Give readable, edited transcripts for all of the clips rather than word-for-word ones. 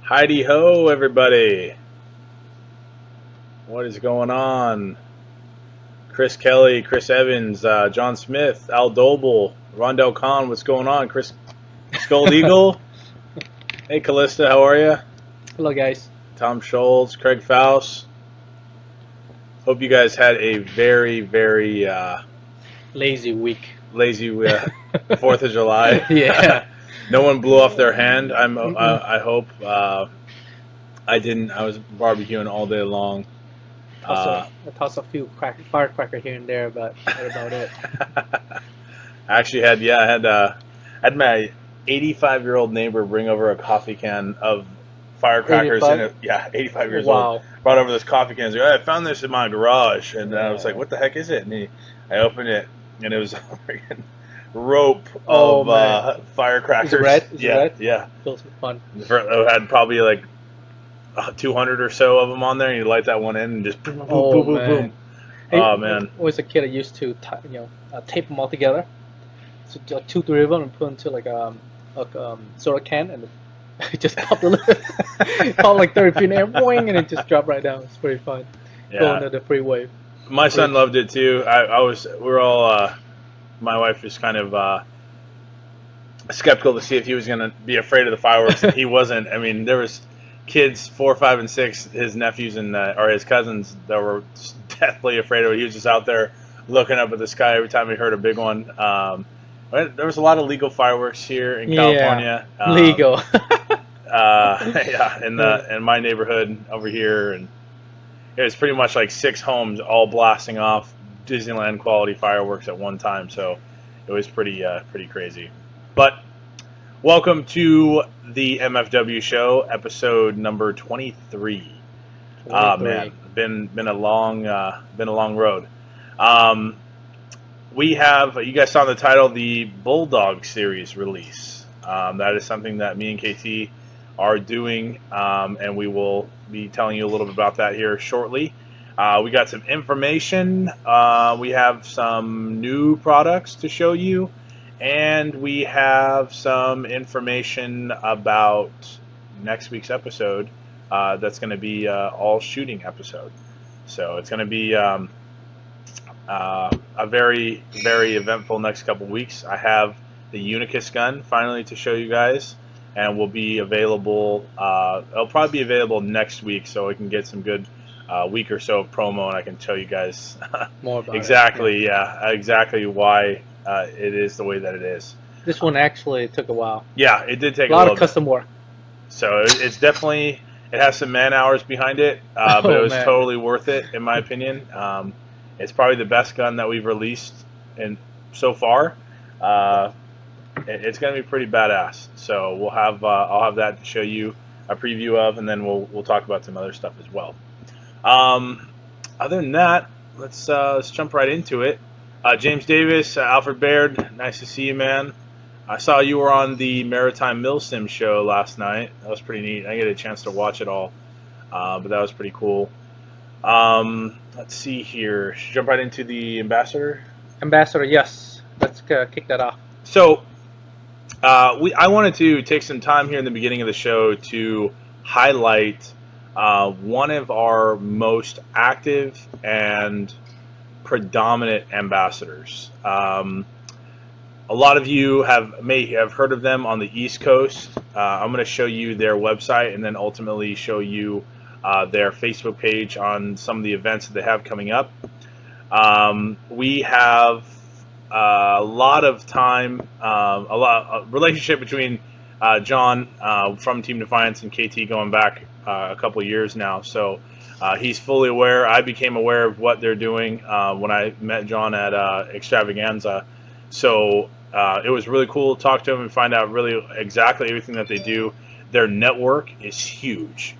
Heidi ho, everybody. What is going on? Chris Kelly, Chris Evans, John Smith, Al Doble, Rondell Kahn. What's going on? Chris Gold Eagle. Hey, Callista, how are you? Hello, guys. Tom Scholes, Craig Faust. Hope you guys had a very Lazy week. lazy 4th of July. Yeah. No one blew off their hand. I hope. I didn't. I was barbecuing all day long. I tossed a few firecracker here and there, but that's about it. I actually had my 85-year-old neighbor bring over a coffee can of firecrackers. 85 years old. Brought over this coffee can. He's like, I found this in my garage, and I was like, "What the heck is it?" And I opened it, and it was a freaking rope of firecrackers. Is it red? Is yeah, it red? yeah. Feels fun. It had probably like 200 or so of them on there, and you light that one in, and just boom, boom, boom, boom, boom. Hey, Oh man! When I was a kid, I used to tape them all together, so like 2, 3 of them, and put into like a soda can, and it just popped a little, popped like 30 feet in the air, boing, and it just dropped right down. It's pretty fun. Yeah. Going to the freeway. My son loved it too. We're all, my wife was kind of skeptical to see if he was going to be afraid of the fireworks, and he wasn't. I mean, there was kids 4, 5, and 6, his nephews or his cousins that were deathly afraid of it. He was just out there looking up at the sky every time he heard a big one. There was a lot of legal fireworks here in California. Legal. In my neighborhood over here, and it was pretty much like 6 homes all blasting off Disneyland quality fireworks at one time. So it was pretty crazy. But welcome to the MFW show, episode number 23. Man, been a long road. We have, you guys saw in the title, the Bulldog series release. That is something that me and KT are doing, and we will be telling you a little bit about that here shortly. We got some information. We have some new products to show you, and we have some information about next week's episode. That's going to be all shooting episode. So it's going to be a very eventful next couple weeks. I have the Unicus gun finally to show you guys, and will be available. It'll probably be available next week, so we can get some good week or so of promo, and I can tell you guys more about exactly why it is the way that it is. This one actually took a while. Yeah, it did take a lot of custom work. So it's definitely, it has some man hours behind it, but it was totally worth it in my opinion. It's probably the best gun that we've released so far. It's going to be pretty badass. So we'll have I'll have that to show you a preview of, and then we'll talk about some other stuff as well. Other than that, let's jump right into it. James Davis, Alfred Baird, nice to see you, man. I saw you were on the Maritime Milsim show last night. That was pretty neat. I didn't get a chance to watch it all, but that was pretty cool. Let's see here. Should we jump right into the Ambassador? Ambassador, yes. Let's kick that off. So, I wanted to take some time here in the beginning of the show to highlight one of our most active and predominant ambassadors. A lot of you may have heard of them on the East Coast. I'm going to show you their website, and then ultimately show you their Facebook page on some of the events that they have coming up. We have a lot of time, a relationship between John from Team Defiance and KT going back a couple of years now. So he's fully aware. I became aware of what they're doing when I met John at Extravaganza. So it was really cool to talk to him and find out really exactly everything that they do. Their network is huge.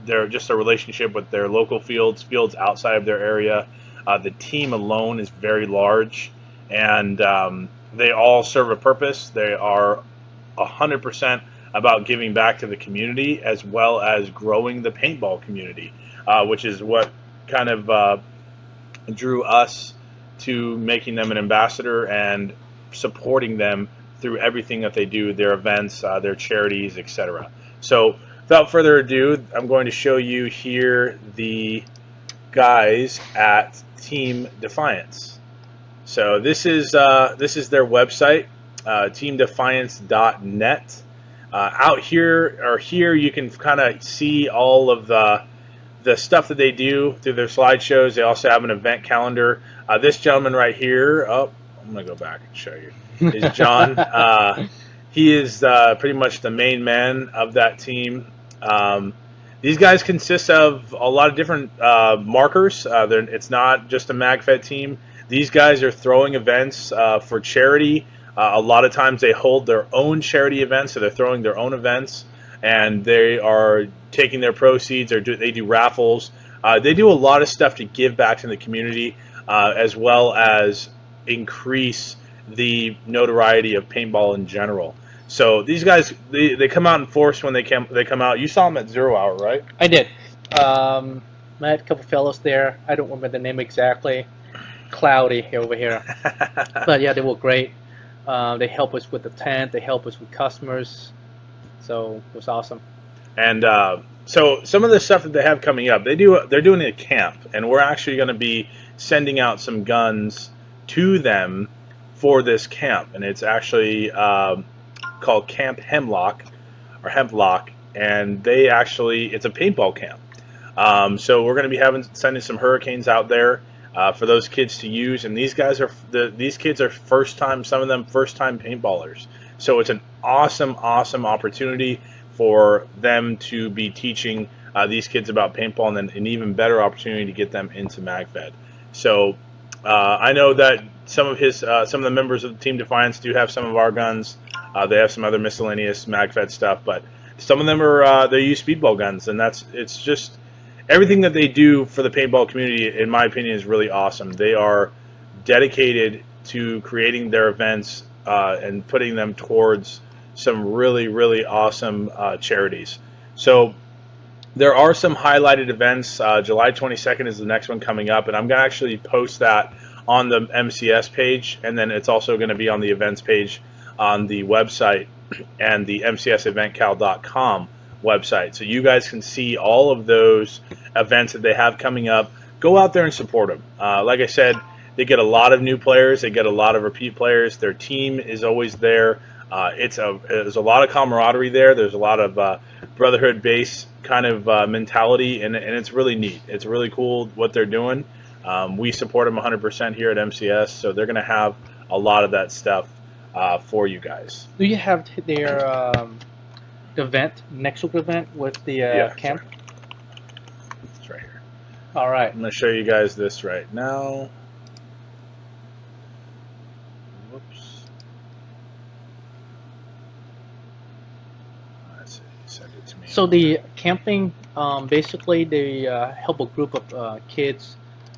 They're just a relationship with their local fields outside of their area. The team alone is very large, and they all serve a purpose. They are 100% about giving back to the community, as well as growing the paintball community, which is what kind of drew us to making them an ambassador and supporting them through everything that they do, their events, their charities, etc. So without further ado, I'm going to show you here the guys at Team Defiance. So this is their website, teamdefiance.net. Out here or here, you can kind of see all of the stuff that they do through their slideshows. They also have an event calendar. This gentleman right here, oh, I'm gonna go back and show you, is John. He is pretty much the main man of that team. These guys consist of a lot of different markers. It's not just a MagFed team. These guys are throwing events for charity. A lot of times they hold their own charity events, so they're throwing their own events, and they are taking their proceeds, or they do raffles. They do a lot of stuff to give back to the community, as well as increase the notoriety of paintball in general. So these guys, they come out in force when they come out. You saw them at 0 Hour, right? I did. I had a couple fellows there. I don't remember the name exactly. Cloudy over here. But yeah, they were great. They help us with the tent. They help us with customers. So it was awesome. And so some of the stuff that they have coming up, they're doing a camp, and we're actually going to be sending out some guns to them for this camp, and it's actually called Camp Hemlock, and it's a paintball camp. So we're going to be sending some Hurricanes out there for those kids to use, and these kids are some of them first time paintballers. So it's an awesome opportunity for them to be teaching these kids about paintball, and then an even better opportunity to get them into MagFed. So I know that some of the members of the Team Defiance do have some of our guns. They have some other miscellaneous MagFed stuff, but some of them they use speedball guns, and it's just everything that they do for the paintball community, in my opinion, is really awesome. They are dedicated to creating their events and putting them towards some really awesome charities. So there are some highlighted events. July 22nd is the next one coming up, and I'm going to actually post that on the MCS page, and then it's also going to be on the events page on the website and the mcseventcal.com website, so you guys can see all of those events that they have coming up. Go out there and support them. Like I said, they get a lot of new players, they get a lot of repeat players. Their team is always there. There's a lot of camaraderie there. There's a lot of brotherhood base kind of mentality, and it's really neat. It's really cool what they're doing. We support them 100% here at MCS, so they're going to have a lot of that stuff for you guys. Do you have their event, next week event with the camp? Sorry. It's right here. All right. I'm going to show you guys this right now. Whoops. Let's see. Send it to me. So the camping, basically they help a group of kids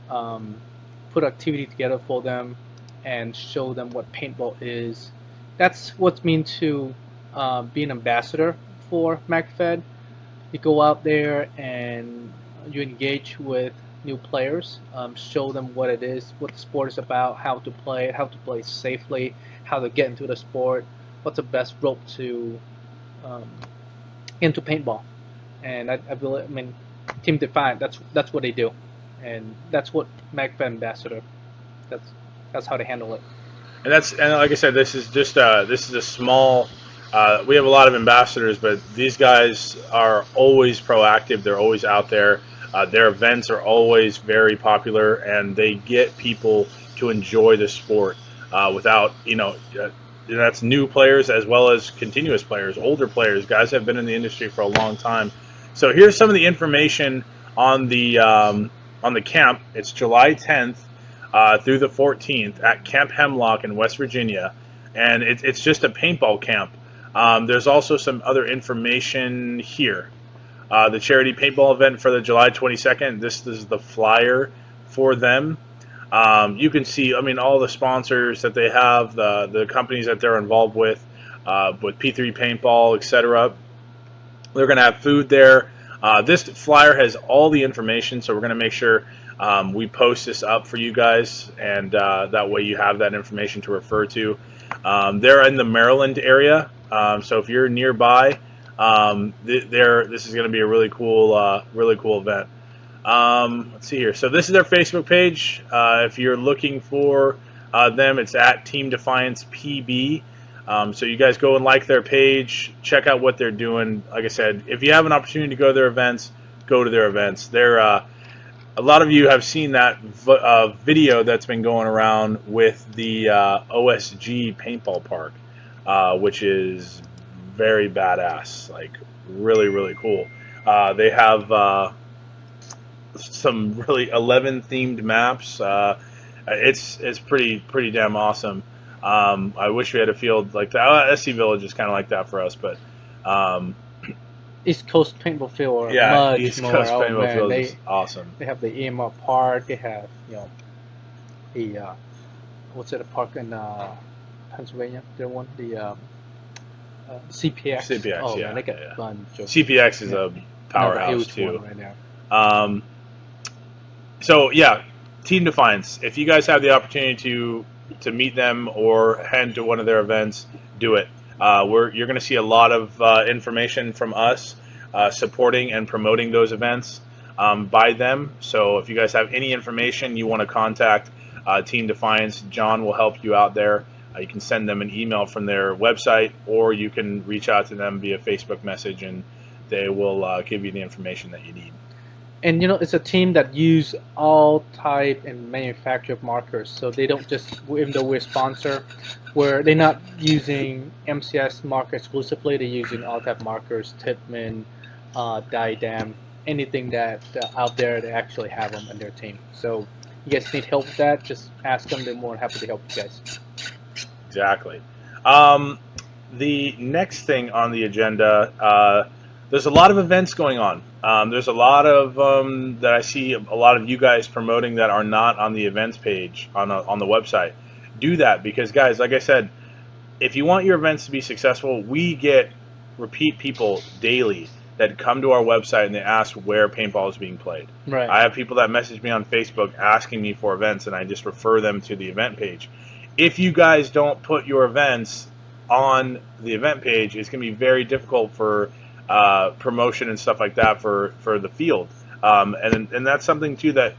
put activity together for them and show them what paintball is. That's what's mean to be an ambassador for MagFed. You go out there and you engage with new players, show them what it is, what the sport is about, how to play it, how to play safely, how to get into the sport, what's the best route to into paintball. And I believe, Team Defiant, that's what they do, and that's what MagFed ambassador. That's how they handle it. And like I said, this is a small. We have a lot of ambassadors, but these guys are always proactive. They're always out there. Their events are always very popular, and they get people to enjoy the sport without, that's new players as well as continuous players, older players, guys that have been in the industry for a long time. So here's some of the information on the camp. It's July 10th through the 14th at Camp Hemlock in West Virginia, and it's just a paintball camp. There's also some other information here. The charity paintball event for the July 22nd. This is the flyer for them. You can see, all the sponsors that they have, the companies that they're involved with P3 Paintball, etc. They're going to have food there. This flyer has all the information, so we're going to make sure we post this up for you guys, and that way you have that information to refer to. They're in the Maryland area, so if you're nearby, This is going to be a really cool event. Let's see here. So this is their Facebook page. If you're looking for them, it's at Team Defiance PB. So you guys go and like their page, check out what they're doing. Like I said, if you have an opportunity to go to their events, go to their events. They're a lot of you have seen that video that's been going around with the OSG paintball park, which is very badass, like really cool. They have some really 11 themed maps. It's pretty damn awesome. I wish we had a field like that. SC Village is kind of like that for us, but East Coast Paintball Field are yeah, much East more. Coast Oh, Paintball man, Field is awesome. They have the EMR Park. They have the what's it, a park in Pennsylvania? There one the CPX. CPX, oh, yeah, man, they got yeah. a bunch of CPX is a powerhouse huge too. one right there. So yeah, Team Defiance. If you guys have the opportunity to meet them or head to one of their events, do it. You're going to see a lot of information from us supporting and promoting those events by them. So if you guys have any information you want to contact Team Defiance, John will help you out there. You can send them an email from their website, or you can reach out to them via Facebook message, and they will give you the information that you need. And it's a team that use all type and manufacture of markers, so they don't just, even though we're sponsor, where they're not using MCS marker exclusively, they're using all type markers, Titman, Diadem, anything that out there, they actually have them in their team. So you guys need help with that, just ask them, they're more than happy to help you guys. Exactly. The next thing on the agenda, there's a lot of events going on. There's a lot of that I see a lot of you guys promoting that are not on the events page on the website. Do that, because guys, like I said, if you want your events to be successful, we get repeat people daily that come to our website and they ask where paintball is being played. Right. I have people that message me on Facebook asking me for events, and I just refer them to the event page. If you guys don't put your events on the event page, it's going to be very difficult for promotion and stuff like that for the field. And that's something too that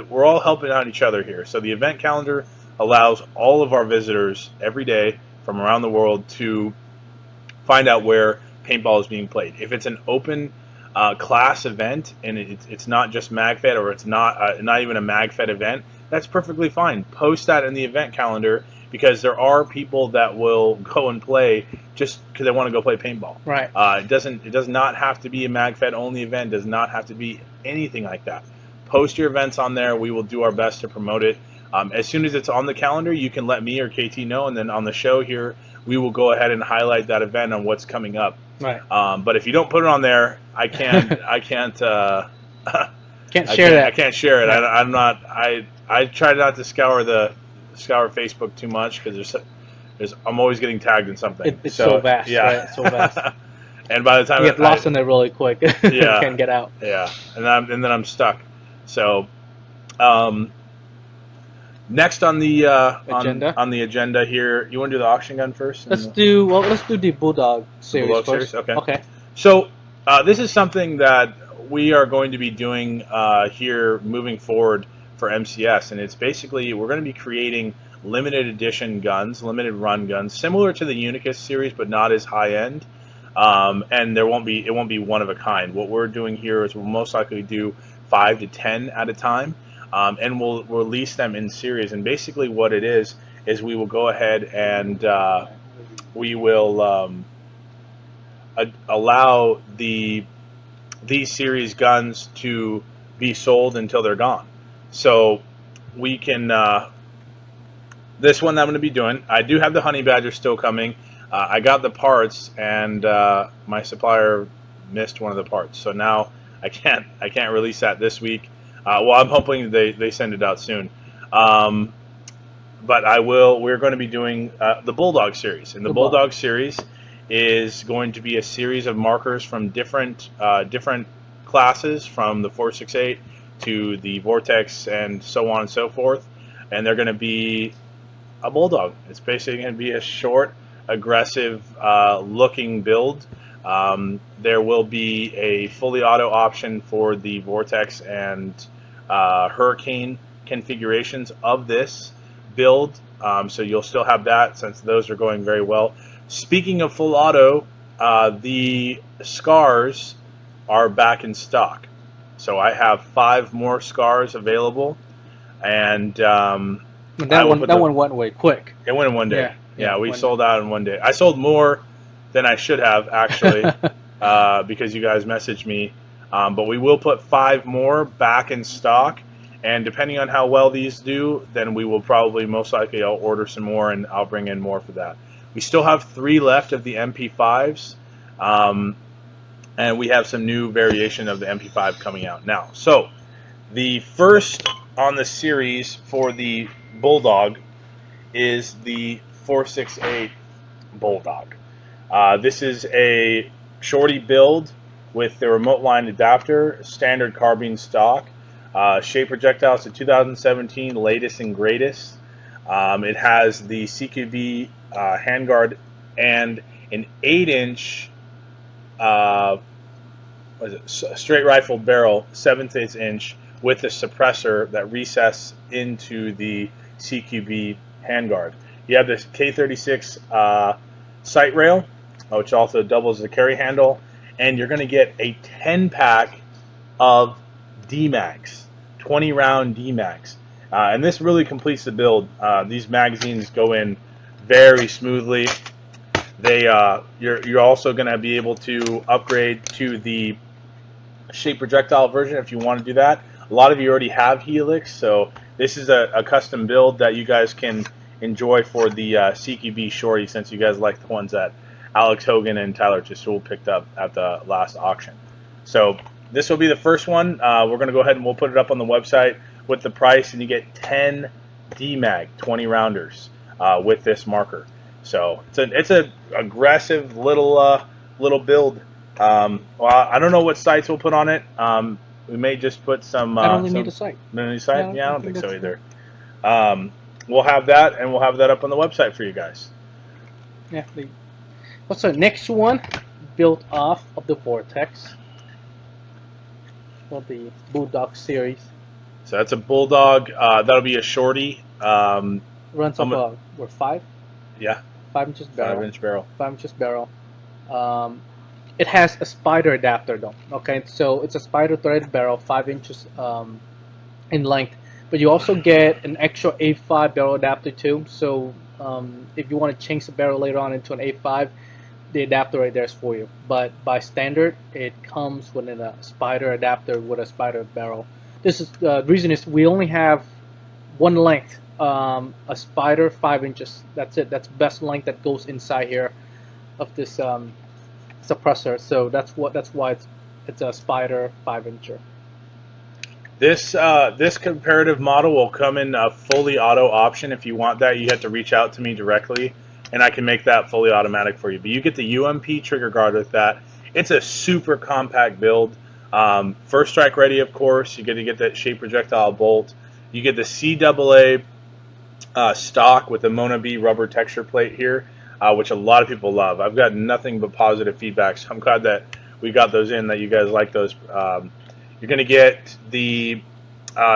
we're all helping out each other here. So the event calendar allows all of our visitors every day from around the world to find out where paintball is being played. If it's an open class event and it's not just MagFed, or it's not even a MagFed event, that's perfectly fine. Post that in the event calendar, because there are people that will go and play just because they want to go play paintball. Right. It does not have to be a MagFed only event. Does not have to be anything like that. Post your events on there. We will do our best to promote it. As soon as it's on the calendar, you can let me or KT know, and then on the show here, we will go ahead and highlight that event on what's coming up. Right. But if you don't put it on there, I can't. Can't I share that. I can't share it. Right. I'm not. I try not to scour Facebook too much, because I'm always getting tagged in something. It's so vast. Yeah. Right? It's so vast. And by the time You get lost in it really quick. Yeah. You can't get out. Yeah, and then I'm stuck. So, next on the Agenda? on the agenda here, you want to do the auction gun first? Let's do the Bulldog series Bulldog first. series? Okay. Okay. So this is something that we are going to be doing here moving forward for MCS, and it's basically we're going to be creating limited edition guns, limited run guns, similar to the Unicus series, but not as high end. And it won't be one of a kind. What we're doing here is we'll most likely do 5 to 10 at a time, and we'll release them in series. And basically, what it is we will go ahead and we will allow these series guns to be sold until they're gone. So we can. This one that I'm going to be doing, I do have the Honey Badger still coming. I got the parts, and my supplier missed one of the parts, so now I can't release that this week. Well, I'm hoping they send it out soon. But I will. We're going to be doing the Bulldog series, and the Bulldog series is going to be a series of markers from different classes, from the 468 to the Vortex and so on and so forth, and they're going to be a Bulldog. It's basically going to be a short, aggressive looking build There will be a fully auto option for the Vortex and Hurricane configurations of this build, so you'll still have that since those are going very well. Speaking of full auto, the scars are back in stock. So I have 5 more scars available, and that one went away quick. It went in one day. Yeah, we sold day. out in one day. I sold more than I should have actually, because you guys messaged me. But we will put 5 more back in stock, and depending on how well these do, then we will probably most likely I'll order some more and I'll bring in more for that. We still have 3 left of the MP5s. And we have some new variation of the MP5 coming out now. So the first on the series for the Bulldog is the 468 Bulldog. This is a shorty build with the remote line adapter, standard carbine stock, shape projectiles to 2017, latest and greatest. It has the CQB handguard and an 8-inch straight rifle barrel, 7/8 inch, with a suppressor that recesses into the CQB handguard. You have this K36 sight rail, which also doubles as a carry handle, and you're going to get a 10-pack of D-mags, 20-round D-mags. And this really completes the build. These magazines go in very smoothly. You're also going to be able to upgrade to the shape projectile version if you want to do that. A lot of you already have Helix, so this is a custom build that you guys can enjoy for the CQB shorty, since you guys like the ones that Alex Hogan and Tyler Chisul picked up at the last auction. So this will be the first one. We're going to go ahead and we'll put it up on the website with the price, and you get 10 D-mag 20 rounders with this marker. So it's a aggressive little build. Well, I don't know what sights we'll put on it. We may just put some. I don't really need a sight. Need a sight? Yeah, I don't think so either. We'll have that, and we'll have that up on the website for you guys. Yeah. What's the next one? Built off of the Vortex. Well, the Bulldog series. So that's a Bulldog. That'll be a shorty. Runs up we're 5. Yeah. 5 inches barrel. 5-inch barrel. 5 inches barrel. It has a spider adapter though. Okay, so it's a spider threaded barrel, 5 inches in length. But you also get an extra A5 barrel adapter too. So if you want to change the barrel later on into an A5, the adapter right there is for you. But by standard, it comes with a spider adapter with a spider barrel. This is the reason is we only have one length, a spider 5 inches. That's it. That's best length that goes inside here of this suppressor. So that's why it's a spider 5-incher. This comparative model will come in a fully auto option. If you want that, you have to reach out to me directly, and I can make that fully automatic for you. But you get the UMP trigger guard with that. It's a super compact build. First strike ready, of course. You get to get that shape projectile bolt. You get the CAA stock with the Mona B rubber texture plate here, which a lot of people love. I've got nothing but positive feedback, so I'm glad that we got those in, that you guys like those. You're going to get the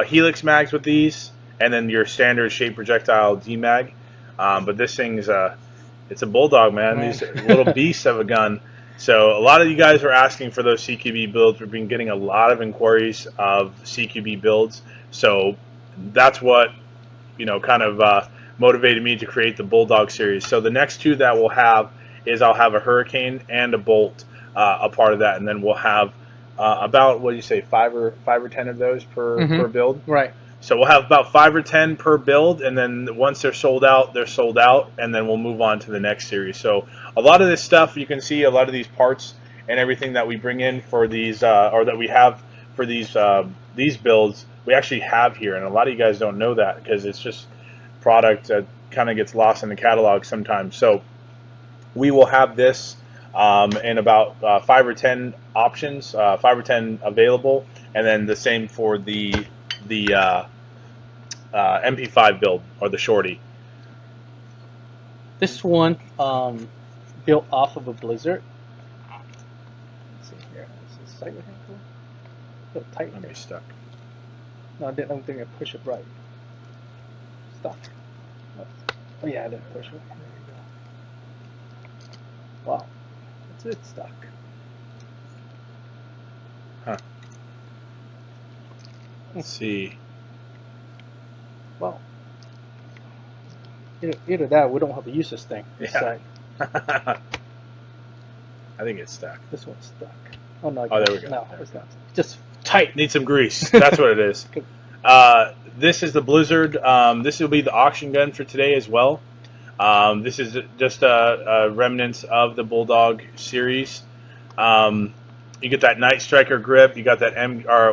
Helix mags with these, and then your standard shape projectile D-mag. But this thing's it's a Bulldog, man. These little beasts of a gun. So a lot of you guys are asking for those CQB builds. We've been getting a lot of inquiries of CQB builds. So that's what, kind of motivated me to create the Bulldog series. So the next 2 that we'll have is I'll have a Hurricane and a Bolt, a part of that, and then we'll have about, what do you say, 5 or 10 of those per build? Right. So we'll have about 5 or 10 per build, and then once they're sold out, and then we'll move on to the next series. So a lot of this stuff, you can see a lot of these parts and everything that we bring in for these, or that we have for these builds, we actually have here, and a lot of you guys don't know that because it's just product that kind of gets lost in the catalog sometimes. So we will have this in about 5 or 10 options, 5 or 10 available, and then the same for the MP5 build, or the shorty. This one built off of a Blizzard. slightly hang cool. A little tight I'll here. be stuck. No, I don't think I push it right. Stuck. Oh yeah, I didn't push it. There you go. Wow, it's stuck. Huh. Let's see. Well, either that, or we don't have to use this thing. This Yeah. side. I think it's stuck. This one's stuck. Oh no! Oh, there we go. No, There it's we go. not. It's just tight. Need some grease. That's what it is. Good. This is the Blizzard. This will be the auction gun for today as well. This is just a remnants of the Bulldog series. You get that Night Striker grip. You got that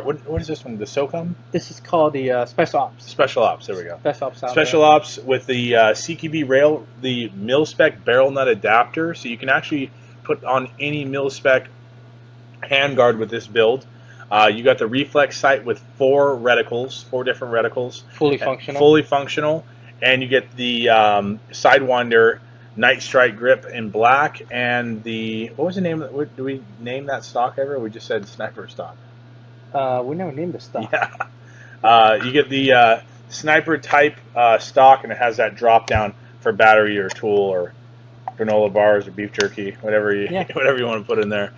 what is this one? The SOCOM? This is called the Special Ops. Special Ops. There we go. Special Ops. Special Ops with the CQB rail, the mil-spec barrel nut adapter, so you can actually put on any mil-spec handguard with this build. You got the reflex sight with four different reticles. Fully functional. Fully functional. And you get the Sidewinder Night Strike grip in black, and the, what was the name, do we name that stock ever, or we just said sniper stock? We never named the stock. Yeah. You get the sniper type stock, and it has that drop down for battery or tool or granola bars or beef jerky, whatever you want to put in there.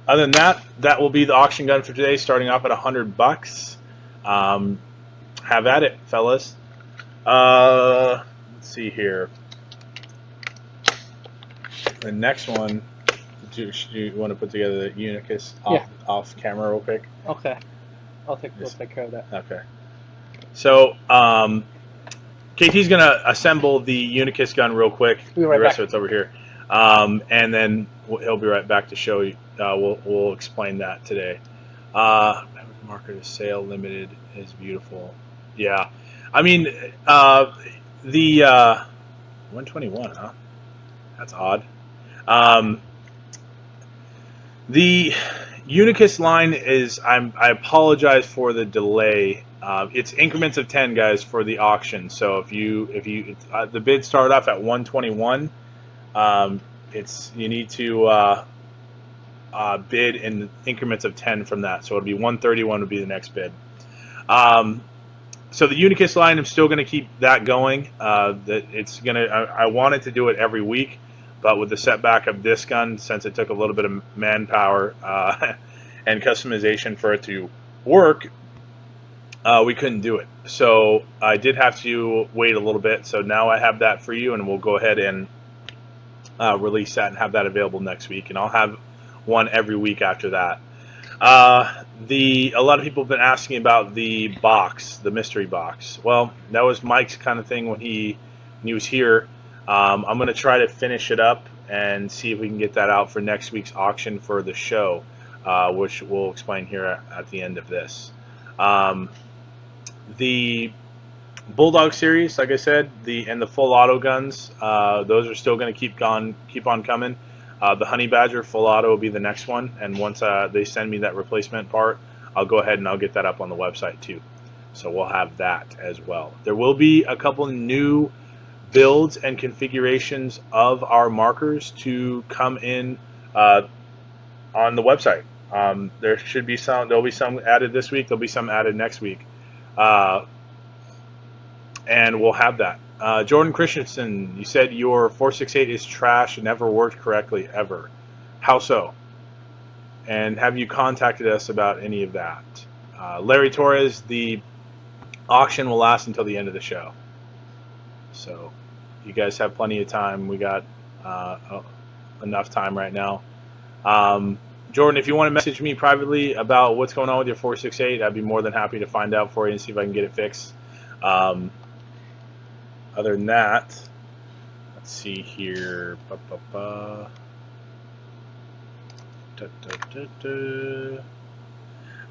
Other than that, that will be the auction gun for today, starting off at $100. Have at it, fellas. Let's see here. The next one, do you want to put together the Unicus off camera real quick? Okay. We'll take care of that. Okay. So, KT's going to assemble the Unicus gun real quick. Be right the rest back. of it's over here. And then he'll be right back to show you. We'll explain that today. Marker to sale limited is beautiful. Yeah. I mean, the 121, huh? That's odd. The Unicus line is, I apologize for the delay. It's increments of 10, guys, for the auction. So if you the bid started off at 121, you need to bid in increments of 10 from that. So it'll be 131 would be the next bid. So the Unicus line, I'm still going to keep that going. I wanted to do it every week, but with the setback of this gun, since it took a little bit of manpower and customization for it to work, we couldn't do it. So I did have to wait a little bit. So now I have that for you, and we'll go ahead and release that and have that available next week. And I'll have one every week after that. A lot of people have been asking about the box, the mystery box. Well, that was Mike's kind of thing when he was here. I'm going to try to finish it up and see if we can get that out for next week's auction for the show, which we'll explain here at the end of this. The Bulldog series, like I said, and the full auto guns, those are still going to keep on coming. The Honey Badger full auto will be the next one, and once they send me that replacement part, I'll go ahead and I'll get that up on the website too. So we'll have that as well. There will be a couple new builds and configurations of our markers to come in on the website. There should be some. There'll be some added this week. There'll be some added next week, and we'll have that. Jordan Christensen, you said your 468 is trash and never worked correctly ever. How so? And have you contacted us about any of that? Larry Torres, the auction will last until the end of the show. So you guys have plenty of time. We got enough time right now. Jordan, if you want to message me privately about what's going on with your 468, I'd be more than happy to find out for you and see if I can get it fixed. Other than that, let's see here. I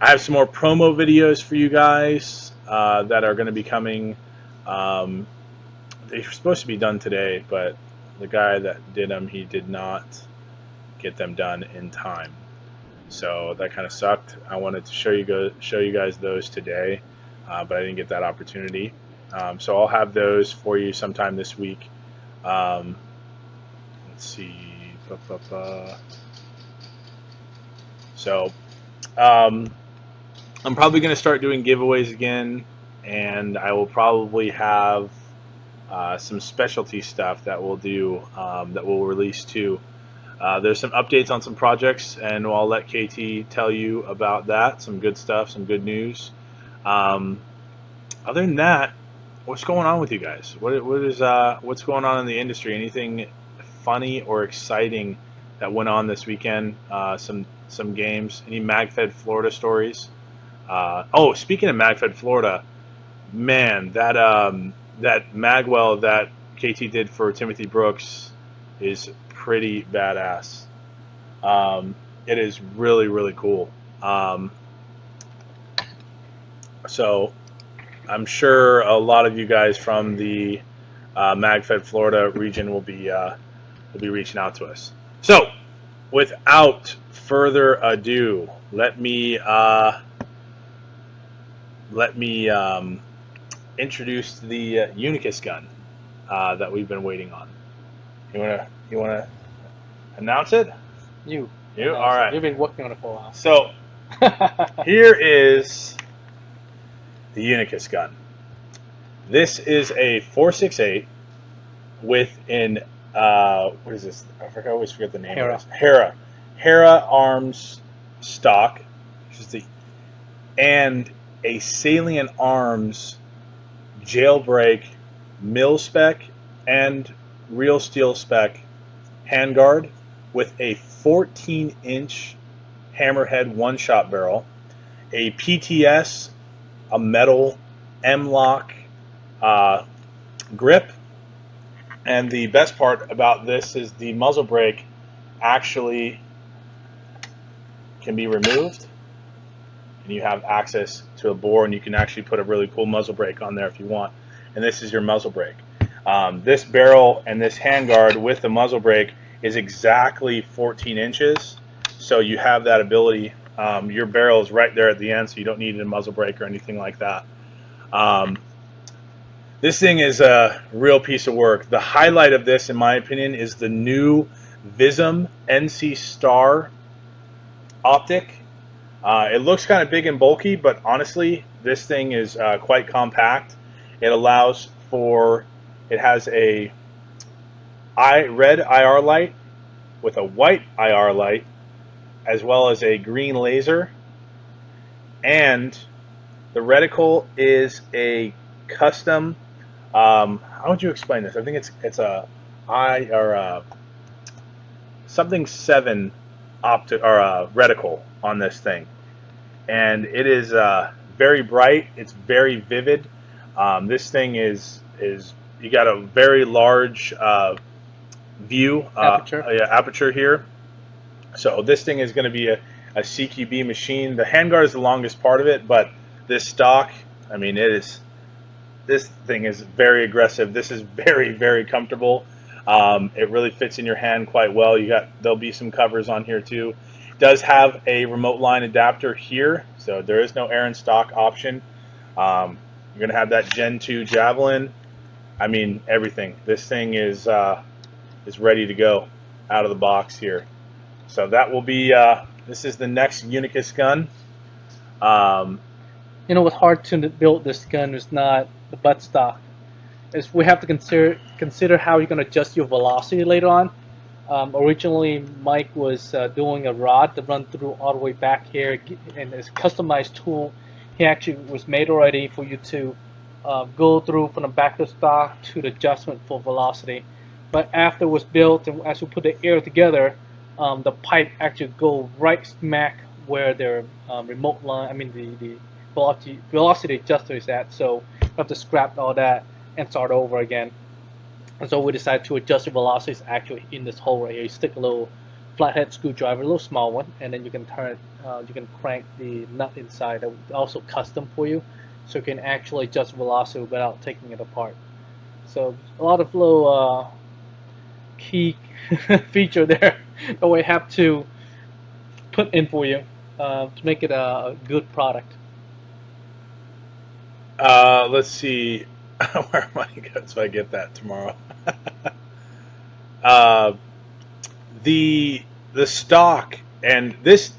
have some more promo videos for you guys that are going to be coming. They were supposed to be done today, but the guy that did them, he did not get them done in time. So that kind of sucked. I wanted to show you guys those today, but I didn't get that opportunity. So I'll have those for you sometime this week. Let's see. So I'm probably going to start doing giveaways again, and I will probably have some specialty stuff that we'll do that we'll release too. There's some updates on some projects, and I'll let KT tell you about that. Some good stuff, some good news. Other than that, what's going on with you guys? What's going on in the industry? Anything funny or exciting that went on this weekend? Some games. Any MagFed Florida stories? Oh, speaking of MagFed Florida, man, that Magwell that KT did for Timothy Brooks is pretty badass. It is really, really cool. So I'm sure a lot of you guys from the MagFed Florida region will be reaching out to us. So, without further ado, let me introduce the Unicus gun that we've been waiting on. You wanna announce it? You. All right. You've been working on it for a while. So here is the Unicus gun. This is a 4.68 with an what is this? I always forget the name. Hera. Of this. Hera arms stock, which is and a Salient arms jailbreak mil spec and real steel spec handguard with a 14-inch hammerhead one-shot barrel, a PTS, a metal M-lock grip, and the best part about this is the muzzle brake actually can be removed, and you have access to a bore, and you can actually put a really cool muzzle brake on there if you want. And this is your muzzle brake. This barrel and this handguard with the muzzle brake is exactly 14 inches, so you have that ability. Your barrel is right there at the end, so you don't need a muzzle brake or anything like that. This thing is a real piece of work. The highlight of this, in my opinion, is the new Vism NC Star optic. It looks kind of big and bulky, but honestly, this thing is quite compact. It allows for, it has a red IR light with a white IR light, as well as a green laser, and the reticle is a custom. How would you explain this? I think it's a something 7 optic or reticle on this thing, and it is very bright. It's very vivid. This thing is you got a very large view aperture here. So this thing is going to be a CQB machine. The handguard is the longest part of it, but this stock, I mean, this thing is very aggressive. This is very, very comfortable. It really fits in your hand quite well. There'll be some covers on here too. It does have a remote line adapter here, so there is no air and stock option. You're going to have that Gen 2 Javelin. I mean, everything. This thing is ready to go out of the box here. So that will be, this is the next Unicus gun. You know what's hard to build this gun is not the buttstock. Is we have to consider how you're going to adjust your velocity later on. Originally, Mike was doing a rod to run through all the way back here, and it's a customized tool. He actually was made already for you to go through from the back of the stock to the adjustment for velocity. But after it was built, and as we put the air together, the pipe actually go right smack where their remote line, I mean the velocity adjuster is at. So we have to scrap all that and start over again. And so we decided to adjust the velocities actually in this hole right here. You stick a little flathead screwdriver, a little small one, and then you can turn it, you can crank the nut inside. That was also custom for you, so you can actually adjust velocity without taking it apart. So a lot of little key feature there that we have to put in for you to make it a good product. Let's see. Where am I going so I get that tomorrow? The stock and this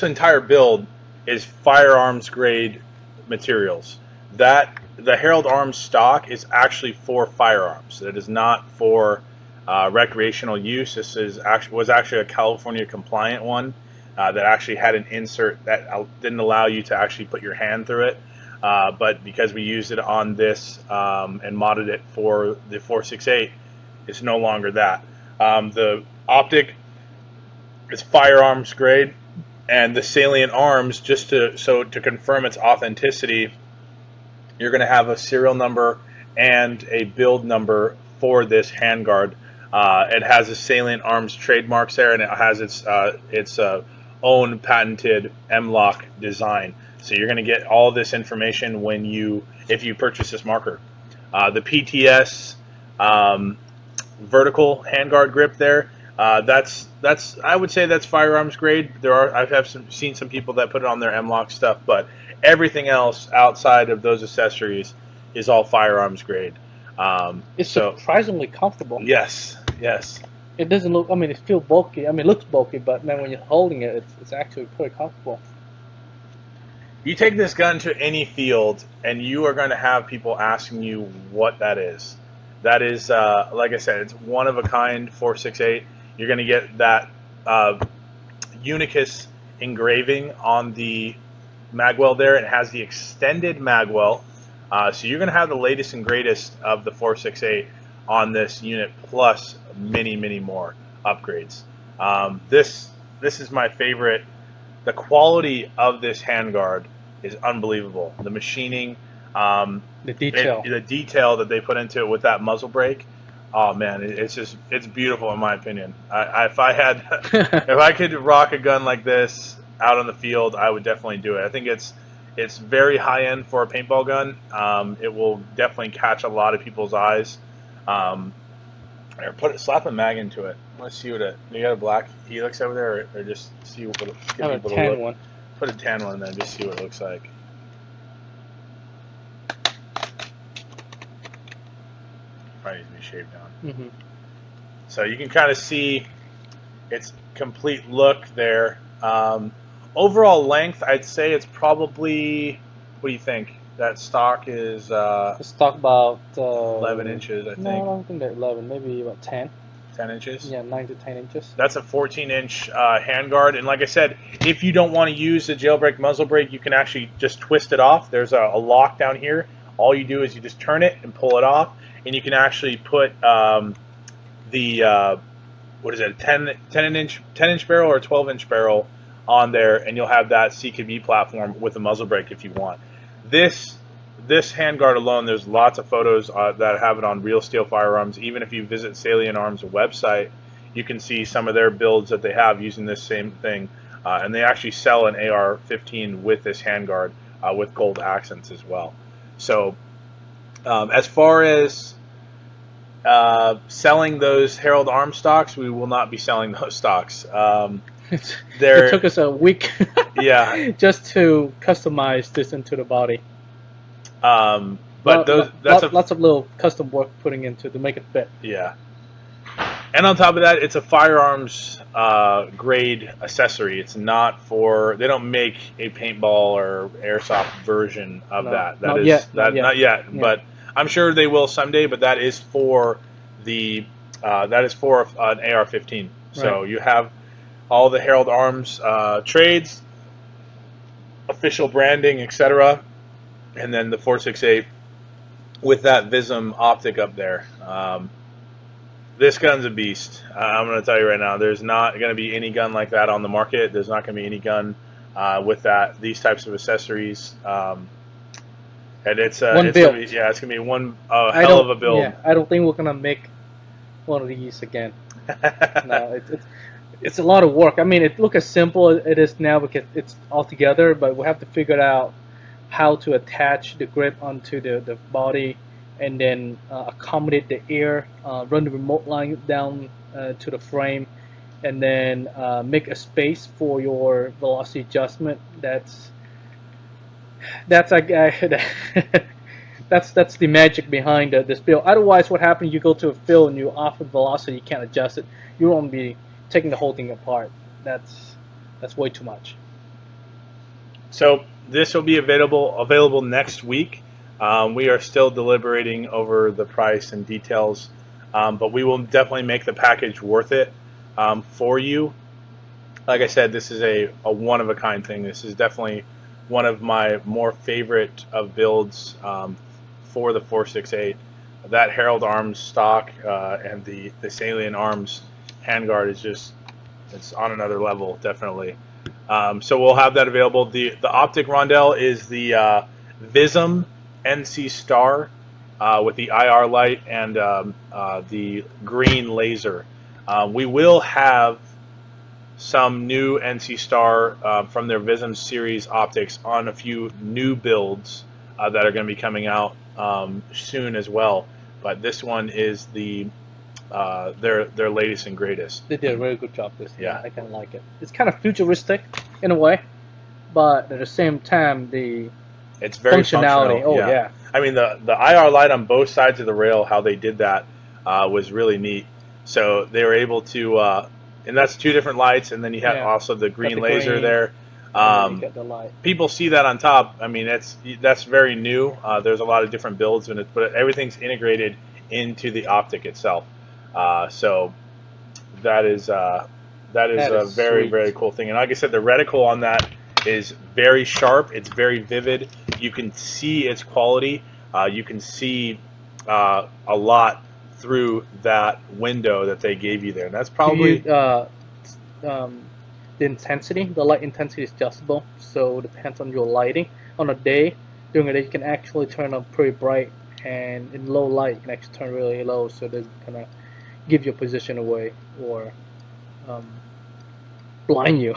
entire build is firearms grade materials. That the Herald Arms stock is actually for firearms. It is not for recreational use. This was actually a California compliant one that actually had an insert that didn't allow you to actually put your hand through it. But because we used it on this and modded it for the 468, it's no longer that. The optic is firearms grade, and the Salient arms, just to confirm its authenticity, you're going to have a serial number and a build number for this handguard. It has the Salient arms trademarks there, and it has its own patented M-lock design. So you're going to get all this information if you purchase this marker. The PTS vertical handguard grip there. That's I would say that's firearms grade. Seen some people that put it on their M-lock stuff, but everything else outside of those accessories is all firearms grade. It's surprisingly comfortable. Yes. It doesn't look. I mean, it feels bulky. I mean, it looks bulky, but then when you're holding it, it's actually pretty comfortable. You take this gun to any field, and you are going to have people asking you what that is. That is, like I said, it's one of a kind 468. You're going to get that Unicus engraving on the magwell there. It has the extended magwell, so you're going to have the latest and greatest of the 468 on this unit, plus many more upgrades. This is my favorite. The quality of this handguard is unbelievable. The machining, the detail that they put into it with that muzzle brake. Oh man, it's beautiful in my opinion. If I could rock a gun like this out on the field, I would definitely do it. I think it's very high end for a paintball gun. It will definitely catch a lot of people's eyes. Slap a mag into it. Let's see what you got a black helix over there, or just see what give I have a tan one. Put a tan one in there, just see what it looks like. Probably needs to be shaved down. So you can kind of see its complete look there. Overall length, I'd say it's probably. What do you think? That stock is. The stock about 11 inches, I think. No, I don't think that 11. Maybe about 10. 10 inches? Yeah, 9 to 10 inches. That's a 14-inch handguard, and like I said, if you don't want to use the jailbreak muzzle brake, you can actually just twist it off. There's a lock down here. All you do is you just turn it and pull it off, and you can actually put what is it, a 10-inch barrel or a 12-inch barrel on there, and you'll have that CKB platform with a muzzle brake if you want. This handguard alone, there's lots of photos that have it on Real Steel Firearms. Even if you visit Salient Arms' website, you can see some of their builds that they have using this same thing. And they actually sell an AR-15 with this handguard with gold accents as well. So as far as selling those Herald Arms stocks, we will not be selling those stocks. It took us a week yeah, just to customize this into the body. But lots of little custom work putting into to make it fit. Yeah. And on top of that, it's a firearms grade accessory. It's not for. They don't make a paintball or airsoft version of that. Not yet. Yeah. But I'm sure they will someday. But that is for the an AR-15. So you have all the Herald Arms trades, official branding, etc., and then the 468 with that Vism optic up there. This gun's a beast. I'm going to tell you right now, there's not going to be any gun like that on the market. There's not going to be any gun with these types of accessories. And it's build. It's going to be one hell of a build. Yeah, I don't think we're going to make one of these again. No, it's a lot of work. I mean, it looks as simple as it is now because it's all together, but we have to figure out how to attach the grip onto the body, and then accommodate the air, run the remote line down to the frame, and then make a space for your velocity adjustment. That's that's the magic behind this build. Otherwise, what happens? You go to a field and you off with velocity, you can't adjust it. You won't be taking the whole thing apart. That's way too much. So this will be available next week. We are still deliberating over the price and details, but we will definitely make the package worth it for you. Like I said, this is a one-of-a-kind thing. This is definitely one of my more favorite of builds for the 468. That Herald Arms stock and the Salient Arms handguard is just, it's on another level, definitely. So we'll have that available. The optic rondelle is the Vism NC Star with the IR light and the green laser. We will have some new NC Star from their Vism series optics on a few new builds that are going to be coming out soon as well. But this one is their latest and greatest. They did a very good job this year. Yeah. I kind of like it. It's kind of futuristic in a way, but at the same time, It's very functionality. functional. Oh yeah. I mean the IR light on both sides of the rail, how they did that was really neat. So they were able to, and that's two different lights, and then you have also the green laser green, there. You get the light. People see that on top. I mean, that's very new. There's a lot of different builds in it, but everything's integrated into the optic itself. So that is a very sweet. very cool thing. And like I said, the reticle on that is very sharp. It's very vivid. You can see its quality. You can see a lot through that window that they gave you there. And that's probably the intensity. The light intensity is adjustable, so it depends on your lighting. On a day, during the day, you can actually turn up pretty bright, and in low light, you can actually turn really low, so it doesn't kind of give your position away or blind you.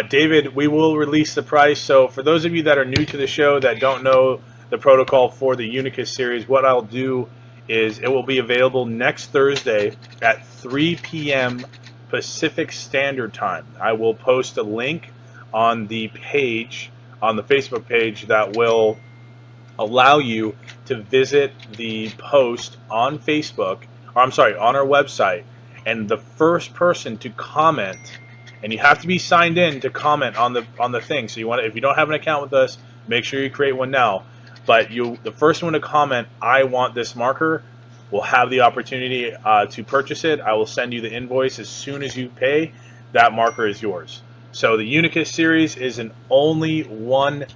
David, we will release the price. So for those of you that are new to the show that don't know the protocol for the Unicus series, what I'll do is it will be available next Thursday at 3 p.m. Pacific Standard Time. I will post a link on the page, on the Facebook page, that will allow you to visit the post on Facebook, or I'm sorry, on our website, and the first person to comment, and you have to be signed in to comment on the thing. So you want to, if you don't have an account with us, make sure you create one now. But the first one to comment, I want this marker, will have the opportunity to purchase it. I will send you the invoice as soon as you pay. That marker is yours. So the Unicus series is an only one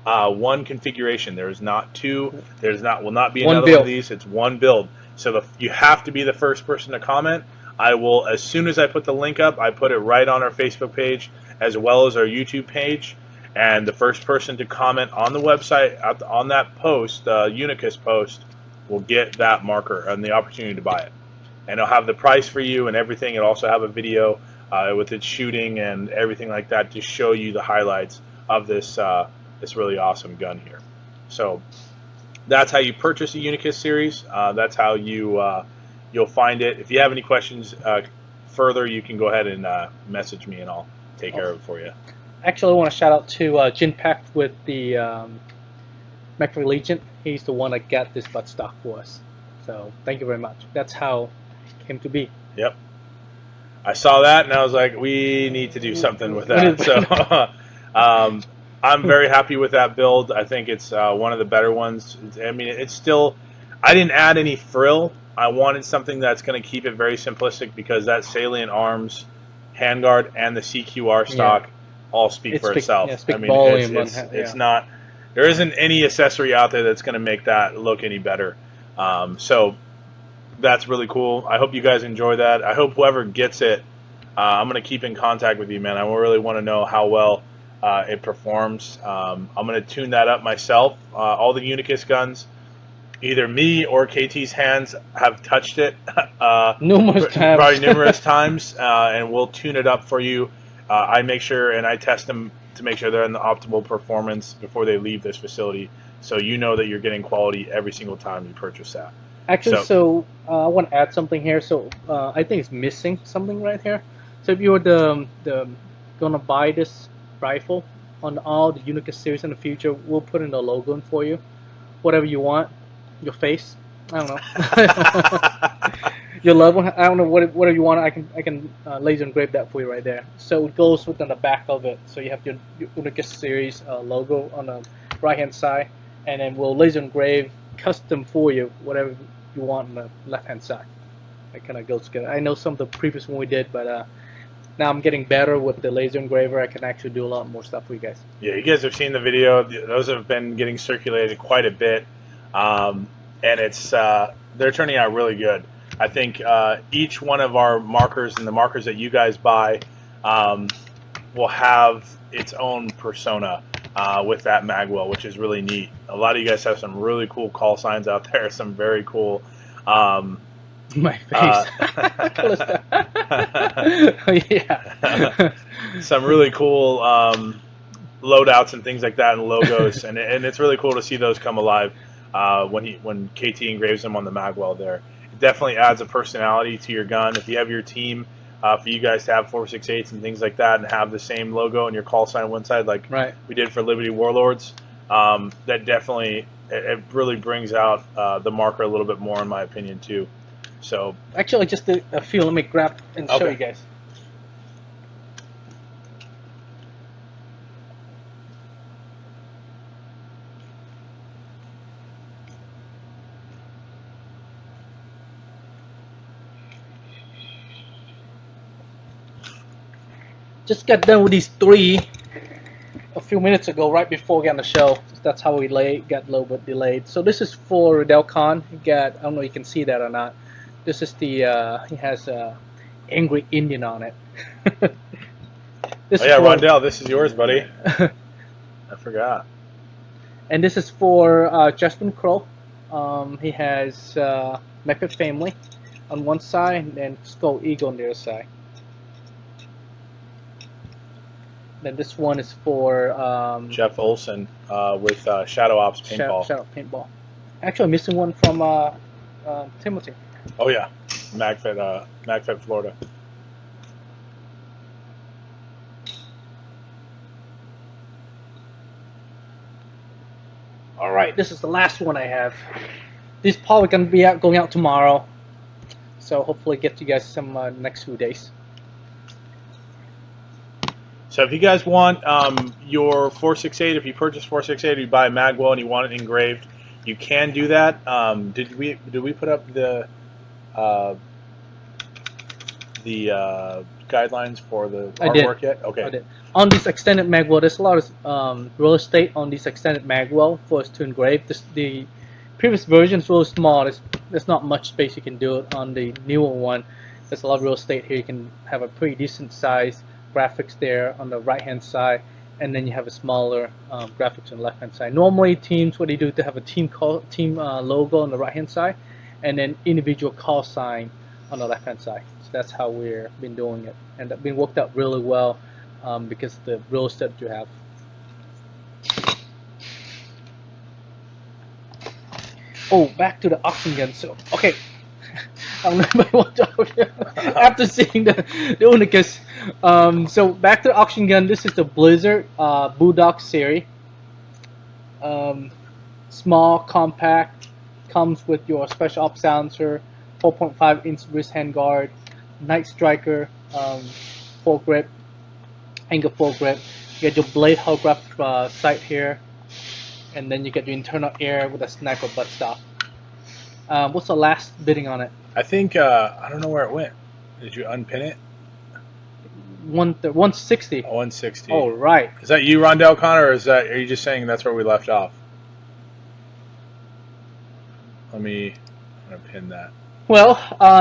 configuration. There is not two. Will not be another one of these. It's one build. So you have to be the first person to comment. I will, as soon as I put the link up, I put it right on our Facebook page as well as our YouTube page. And the first person to comment on the website, on that post, the Unicus post, will get that marker and the opportunity to buy it. And it'll have the price for you and everything. It'll also have a video with its shooting and everything like that to show you the highlights of this really awesome gun here. So that's how you purchase a Unicus series. That's how you'll find it. If you have any questions further, you can go ahead and message me, and I'll take care of it for you. Actually, I want to shout out to Jin Pack with the MFW Legion. He's the one that got this butt stock for us. So thank you very much. That's how it came to be. Yep. I saw that and I was like, we need to do something with that. So I'm very happy with that build. I think it's one of the better ones. I mean, it's still, I didn't add any frill. I wanted something that's going to keep it very simplistic, because that Salient Arms handguard and the CQR stock all speak for itself. Yeah, I mean, it's not, there isn't any accessory out there that's going to make that look any better. So that's really cool. I hope you guys enjoy that. I hope whoever gets it, I'm going to keep in contact with you, man. I really want to know how well it performs. I'm going to tune that up myself. All the Unicus guns, either me or KT's hands have touched it numerous times. Probably numerous times, and we'll tune it up for you. I make sure and I test them to make sure they're in the optimal performance before they leave this facility, so you know that you're getting quality every single time you purchase that. Actually, so I want to add something here. So I think it's missing something right here. So if you were gonna buy this rifle on all the Unicus series in the future. We'll put in the logo in for you, whatever you want, your face. I don't know. Your loved one. I don't know whatever you want. I can laser engrave that for you right there. So it goes within the back of it. So you have your Unicus series logo on the right hand side, and then we'll laser engrave custom for you whatever you want on the left hand side. That kind of goes together. I know some of the previous one we did, but now I'm getting better with the laser engraver. I can actually do a lot more stuff for you guys. Yeah, you guys have seen the video. Those have been getting circulated quite a bit, and it's they're turning out really good. I think each one of our markers and the markers that you guys buy will have its own persona with that magwell, which is really neat. A lot of you guys have some really cool call signs out there, some very cool. My face. Yeah. Some really cool loadouts and things like that, and logos, and it's really cool to see those come alive when KT engraves them on the magwell there. It definitely adds a personality to your gun. If you have your team, for you guys to have 4.68s and things like that, and have the same logo and your call sign on one side, like we did for Liberty Warlords, that definitely it really brings out the marker a little bit more, in my opinion, too. So actually, just a few. Let me grab and show you guys. Just got done with these 3 a few minutes ago, right before we got on the show. That's how we got a little bit delayed. So this is for Riddell Khan. I don't know if you can see that or not. This is the he has Angry Indian on it. Rondell, this is yours, buddy. I forgot. And this is for Justin Crow. He has MFW family on one side and then Skull Eagle on the other side. Then this one is for Jeff Olson with Shadow Ops Paintball. Shadow Paintball. Actually, missing one from Timothy. Oh yeah, MagFed, Florida. All right, this is the last one I have. This is probably going to be going out tomorrow, so hopefully get you guys some next few days. So if you guys want your 4.68, if you purchase 4.68, you buy a magwell and you want it engraved, you can do that. Did we put up the guidelines for the artwork yet? Okay. I did. On this extended magwell, there's a lot of real estate on this extended magwell for us to engrave. The previous version is really small. There's not much space you can do it. On the newer one, there's a lot of real estate here. You can have a pretty decent size graphics there on the right hand side, and then you have a smaller graphics on the left hand side. Normally teams, what they do, they have a team logo on the right hand side and then individual call sign on the left hand side. So that's how we've been doing it, and that's been worked out really well because of the real estate that you have. Oh, back to the auction gun. So okay, I don't know if I want to after seeing the Unicus. So back to the auction gun. This is the Blizzard Bulldog series. Small, compact, comes with your special op silencer, 4.5 inch wrist handguard, Night Striker, foregrip, angle foregrip. You get your blade holograph sight here, and then you get your internal air with a sniper buttstock. What's the last bidding on it? I think I don't know where it went. Did you unpin it? 160. 160. Oh, right. Is that you, Rondell Connor, or are you just saying that's where we left off? I'm gonna pin that. Well,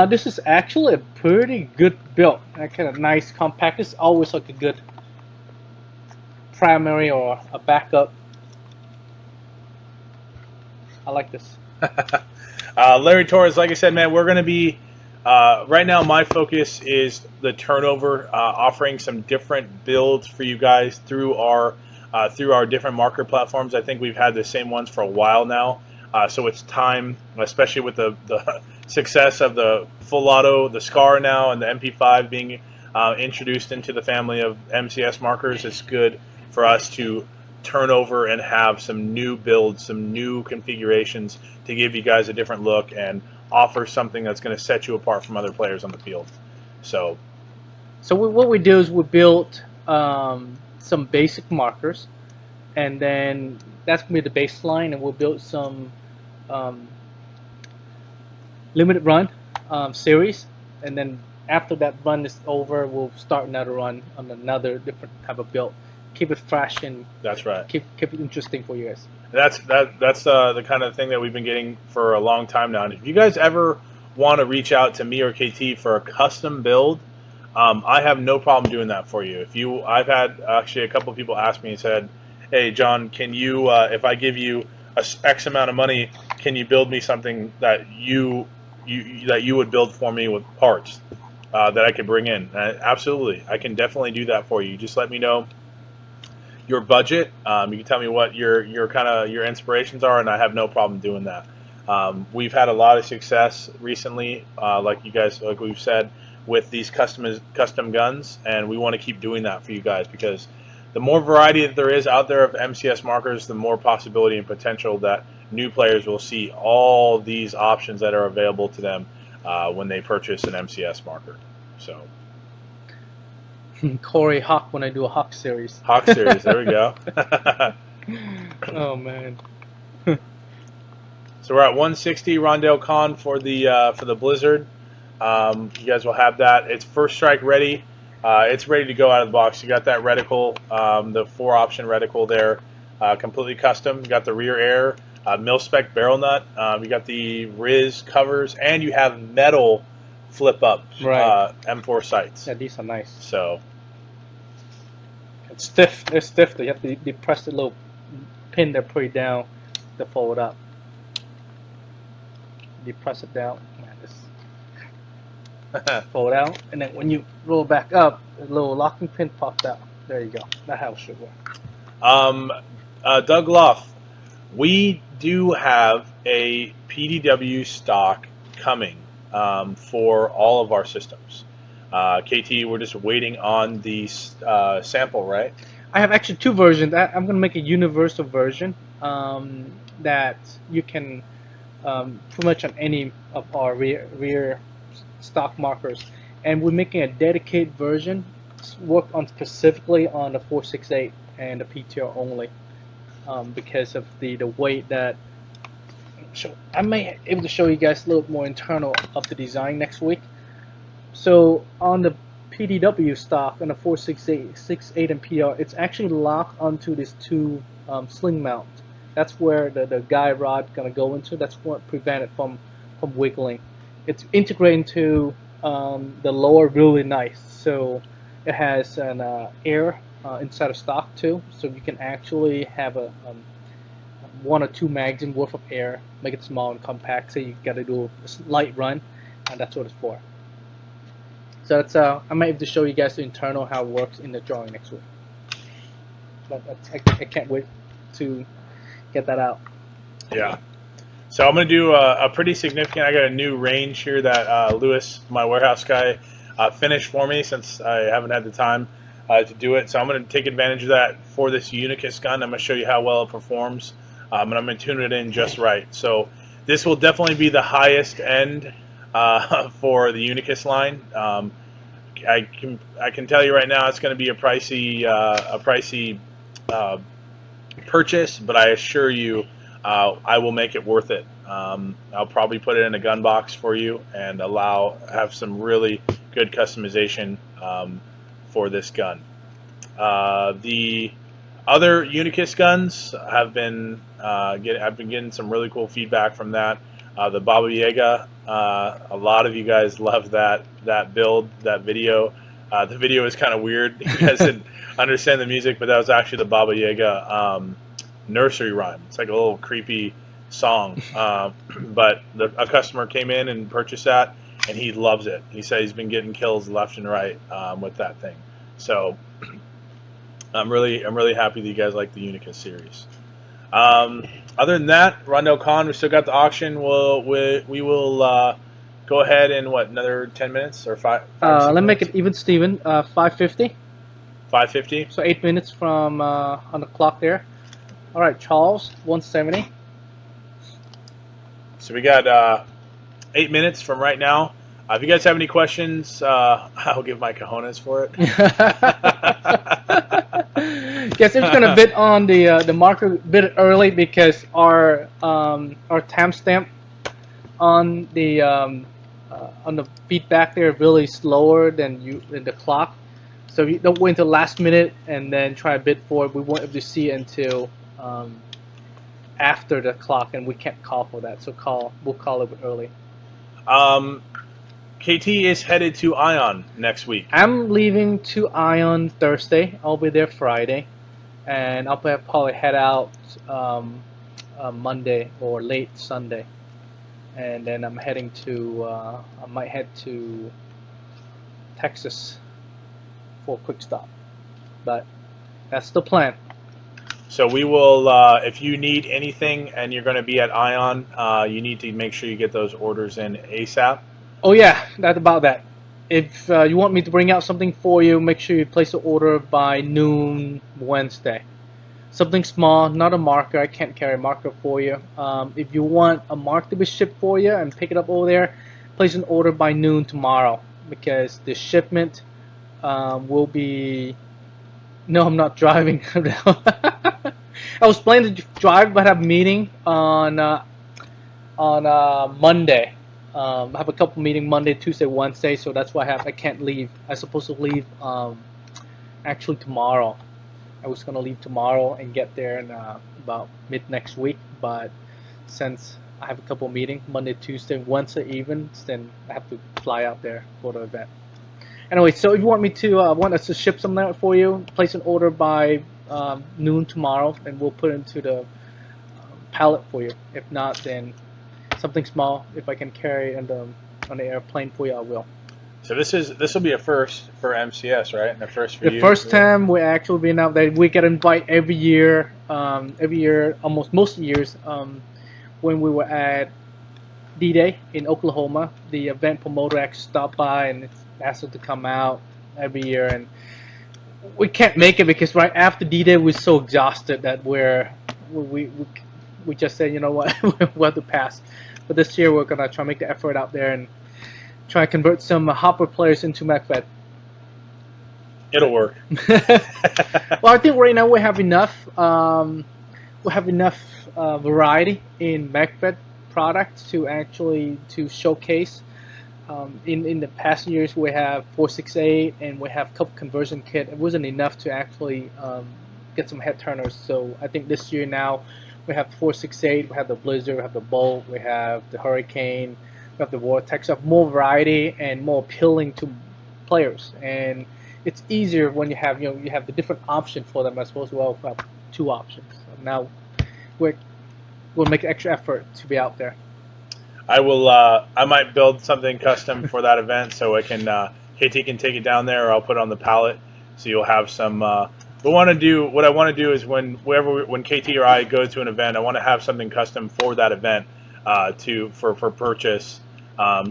this is actually a pretty good build. That kind of nice, compact. It's always like a good primary or a backup. I like this. Larry Torres, like I said, man, we're going to be, right now my focus is the turnover, offering some different builds for you guys through our different marker platforms. I think we've had the same ones for a while now, so it's time, especially with the success of the full auto, the SCAR now, and the MP5 being introduced into the family of MCS markers. It's good for us to turn over and have some new builds, some new configurations to give you guys a different look and offer something that's going to set you apart from other players on the field. So what we do is we build some basic markers, and then that's going to be the baseline, and we'll build some limited run series, and then after that run is over, we'll start another run on another different type of build. Keep it fresh and that's right. Keep it interesting for you guys. That's the kind of thing that we've been getting for a long time now. And if you guys ever want to reach out to me or KT for a custom build, I have no problem doing that for you. I've had actually a couple of people ask me and said, "Hey, John, can you, if I give you X amount of money, can you build me something that you would build for me with parts that I could bring in?" Absolutely, I can definitely do that for you. Just let me know your budget. You can tell me what your inspirations are, and I have no problem doing that. We've had a lot of success recently, like we've said, with these custom guns, and we want to keep doing that for you guys, because the more variety that there is out there of MCS markers, the more possibility and potential that new players will see all these options that are available to them when they purchase an MCS marker. So Corey Hawk when I do a Hawk series. Hawk series, there we go. Oh man. So we're at 160 Rondell Con for the Blizzard. You guys will have that. It's first strike ready. It's ready to go out of the box. You got that reticle, the 4-option reticle there, completely custom. You got the rear air, mil-spec barrel nut. You got the Riz covers, and you have metal flip-up M4 sights. Yeah, these are nice. So it's stiff. They're stiff. You have to depress the little pin they're put down to fold up. Depress it down. Fold out, and then when you roll back up, a little locking pin pops out. There you go. That's how it should work. Doug Luff, we do have a PDW stock coming for all of our systems. KT, we're just waiting on the sample, right? I have actually 2 versions. I'm going to make a universal version that you can pretty much on any of our rear stock markers, and we're making a dedicated version work on specifically on the 468 and the PTR only, because of the weight that. So I may be able to show you guys a little more internal of the design next week. So on the PDW stock on the 468, 68 and PR, it's actually locked onto these 2 sling mount. That's where the guide rod gonna go into. That's what prevent it from wiggling. It's integrated into the lower really nice. So it has an air inside of stock too. So you can actually have a 1 or 2 magazine worth of air, make it small and compact. So you got to do a light run, and that's what it's for. So that's I might have to show you guys the internal how it works in the drawing next week. But I can't wait to get that out. Yeah. So I'm going to do a pretty significant. I got a new range here that Lewis, my warehouse guy, finished for me since I haven't had the time to do it. So I'm going to take advantage of that for this Unicus gun. I'm going to show you how well it performs, and I'm going to tune it in just right. So this will definitely be the highest end for the Unicus line. I can tell you right now it's going to be a pricey purchase, but I assure you I will make it worth it. I'll probably put it in a gun box for you and have some really good customization for this gun. The other Unicus guns I've been getting some really cool feedback from that. The Baba Yaga, a lot of you guys love that build, that video. The video is kind of weird. You guys didn't understand the music, but that was actually the Baba Yaga nursery rhyme. It's like a little creepy song, but a customer came in and purchased that, and he loves it. He said he's been getting kills left and right with that thing. So I'm really happy that you guys like the Unicus series. Other than that, Rondell Con, we still got the auction. We will go ahead in another 10 minutes or 5. Let me make it even, Steven. 550. 5:50. So 8 minutes from on the clock there. All right, Charles, 170. So we got 8 minutes from right now. If you guys have any questions, I'll give my cojones for it. Yes, it's gonna bid on the market a bit early because our timestamp on the feedback there really slower than the clock. So if you don't wait until last minute and then try to bid for it, we won't be able to see it until after the clock, and we can't call for that. So we'll call it early. KT is headed to Ion next week. I'm leaving to Ion Thursday. I'll be there Friday, and I'll probably head out Monday or late Sunday, and then I'm heading to I might head to Texas for a quick stop, but that's the plan. So we will, if you need anything and you're going to be at Ion, you need to make sure you get those orders in ASAP. Oh yeah, that's about that. If you want me to bring out something for you, make sure you place the order by noon Wednesday. Something small, not a marker. I can't carry a marker for you. If you want a mark to be shipped for you and pick it up over there, place an order by noon tomorrow because the shipment will be. No, I'm not driving. I was planning to drive, but I have a meeting on Monday. I have a couple meetings Monday, Tuesday, Wednesday, so that's why I can't leave. I'm supposed to leave actually tomorrow. I was gonna leave tomorrow and get there in about mid next week, but since I have a couple meetings Monday, Tuesday, Wednesday even, then I have to fly out there for the event. Anyway, so if you want us to ship something for you, place an order by noon tomorrow, and we'll put it into the pallet for you. If not, then something small. If I can carry it on the airplane for you, I will. So this will be a first for MCS, right? And a first for you. The first time we actually been out there, we get invited every year, almost most years, when we were at D-Day in Oklahoma. The event promoter actually stopped by and asked us to come out every year, and we can't make it because right after D-Day we're so exhausted that we just said, you know what, we have to pass. But this year we're gonna try to make the effort out there and try to convert some Hopper players into MFW. It'll work. Well, I think right now we have enough. Variety in MFW products to actually showcase. In the past years we have 468 and we have a couple conversion kit. It wasn't enough to actually get some head turners. So I think this year now we have 468, we have the Blizzard, we have the Bolt, we have the Hurricane, we have the Vortex. We have more variety and more appealing to players. And it's easier when you have the different options for them as opposed to have two options. So now we'll make extra effort to be out there. I will. I might build something custom for that event, so I can KT can take it down there, or I'll put it on the pallet, so you'll have some. What I want to do is when KT or I go to an event, I want to have something custom for that event for purchase.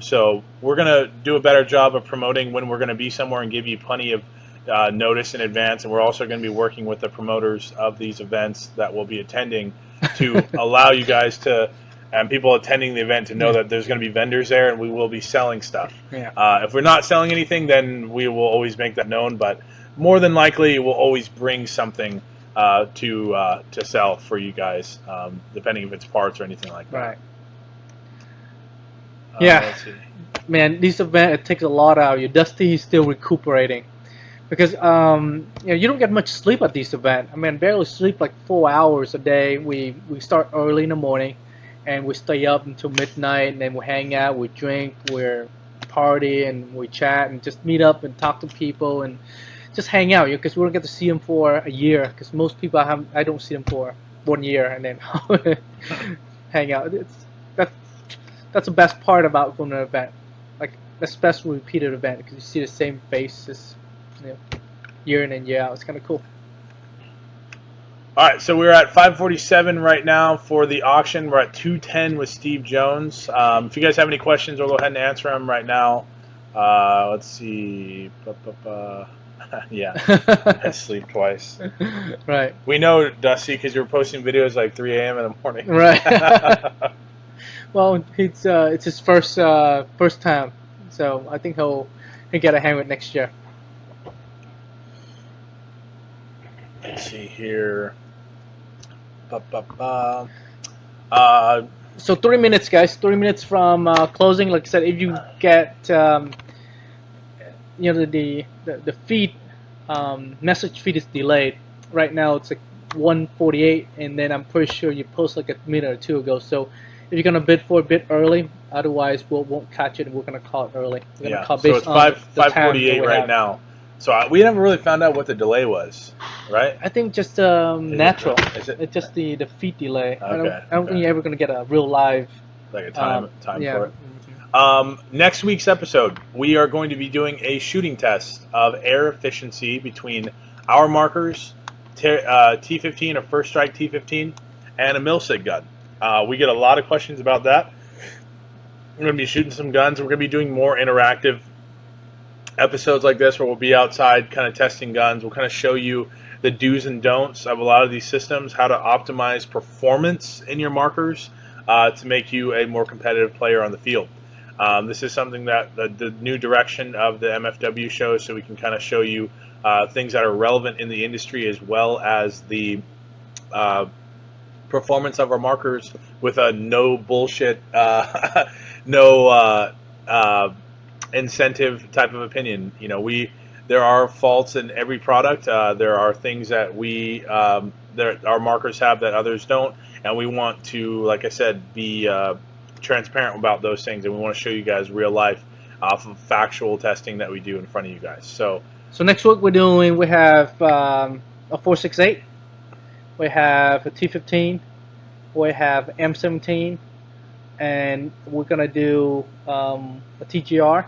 So we're gonna do a better job of promoting when we're gonna be somewhere and give you plenty of notice in advance, and we're also going to be working with the promoters of these events that will be attending to allow you guys to. And people attending the event to know that there's going to be vendors there and we will be selling stuff. Yeah. If we're not selling anything, then we will always make that known. But more than likely, we'll always bring something to sell for you guys, depending if it's parts or anything like that. Right. Yeah. Let's see. Man, this event, it takes a lot out of you. Dusty is still recuperating because you don't get much sleep at this event. I mean, barely sleep like 4 hours a day. We start early in the morning. And we stay up until midnight, and then we hang out, we drink, we party, and we chat, and just meet up and talk to people, and just hang out. Because we don't get to see them for a year. Because most people I don't see them for 1 year, and then hang out. That's the best part about going to an event, like especially repeated event, because you see the same faces, year in and year out. It's kind of cool. All right, so we're at 547 right now for the auction. We're at 210 with Steve Jones. If you guys have any questions, we'll go ahead and answer them right now. Let's see. Yeah, I sleep twice. Right. We know, Dusty, because you're posting videos like 3 a.m. in the morning. Right. Well, it's his first time, so I think he'll get a hang of it next year. Let's see here. Ba, ba, ba. So 3 minutes, guys. 3 minutes from closing. Like I said, if you get the feed message feed is delayed. Right now it's like 1:48, and then I'm pretty sure you post like a minute or two ago. So if you're gonna bid for a bit early, otherwise we won't catch it, and we're gonna call it early. We're gonna Yeah, call so based it's on the time that 5:48 we right have. now. So we never really found out what the delay was, right? I think just Is natural. Is it It's just the feed delay. Okay, I don't think you're ever gonna get a real live. like a time Yeah. for it? Next week's episode, we are going to be doing a shooting test of air efficiency between our markers, T15 or First Strike T15, and a Milsig gun. We get a lot of questions about that. We're going to be shooting some guns. We're going to be doing more interactive episodes like this where we'll be outside kind of testing guns. We'll kind of show you the do's and don'ts of a lot of these systems, how to optimize performance in your markers to make you a more competitive player on the field. This is something that the new direction of the MFW shows, so we can kind of show you things that are relevant in the industry as well as the performance of our markers with a no bullshit, no incentive type of opinion. You know, there are faults in every product. There are things that our markers have that others don't, and we want to, like I said, be transparent about those things, and we want to show you guys real life off of factual testing that we do in front of you guys. So next week we have a 468, we have a T15, we have M17, and we're gonna do a TGR,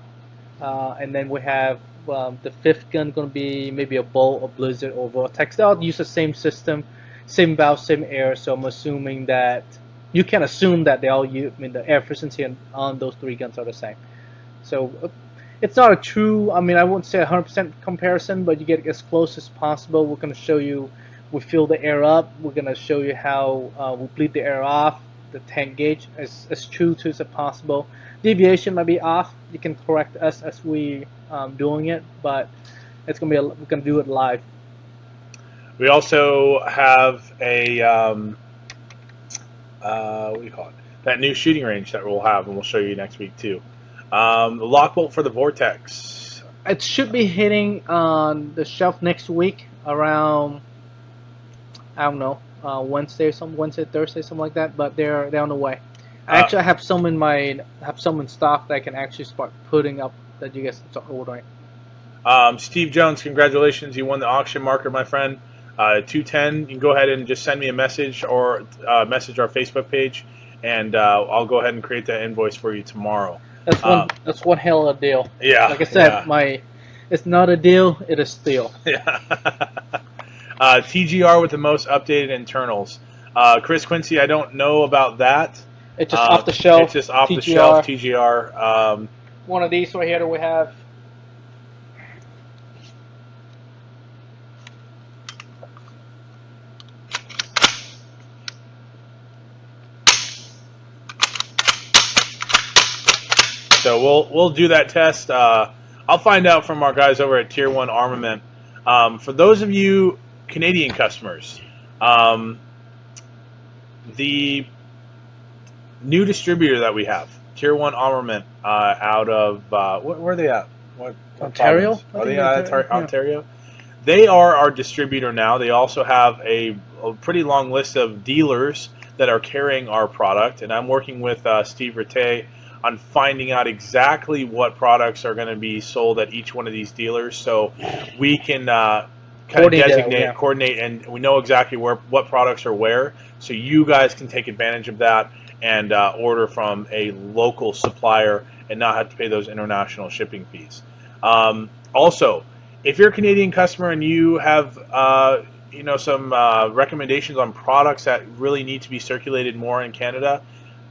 and then we have the fifth gun gonna be maybe a Bolt, a Blizzard, or Vortex. They'll use the same system, same valve, same air. So I'm assuming that you can assume that they all use. I mean, the air efficiency on those three guns are the same. So it's not a true. I mean, I wouldn't say 100% comparison, but you get as close as possible. We're gonna show you. We fill the air up. We're gonna show you how we bleed the air off. The tank gauge as true to as possible. Deviation might be off. You can correct us as we doing it, but it's gonna be we're gonna do it live. we also have a what do you call it? That new shooting range that we'll have, and we'll show you next week too. The lock bolt for the Vortex. It should be hitting on the shelf next week around, I don't know, Wednesday, Thursday, something like that. But they're on the way. I actually have some in stock that I can actually start putting up that you guys can start ordering. Steve Jones, congratulations! You won the auction marker, my friend. 210. You can go ahead and just send me a message or message our Facebook page, and I'll go ahead and create that invoice for you tomorrow. That's one hell of a deal. Yeah. Like I said, it's not a deal, it is steal. Yeah. TGR with the most updated internals. Chris Quincy, I don't know about that. It's just off the shelf. It's just off the shelf TGR. One of these right here that we have. So we'll do that test. I'll find out from our guys over at Tier 1 Armament. For those of you Canadian customers, the new distributor that we have, Tier 1 Armament, out of where are they at? What Ontario? Are they out of Ontario? Yeah. They are our distributor now. They also have a pretty long list of dealers that are carrying our product, and I'm working with Steve Rattay on finding out exactly what products are going to be sold at each one of these dealers, so we can kind of designate, coordinate, and we know exactly what products are where, so you guys can take advantage of that and order from a local supplier and not have to pay those international shipping fees. Also, if you're a Canadian customer and you have some recommendations on products that really need to be circulated more in Canada,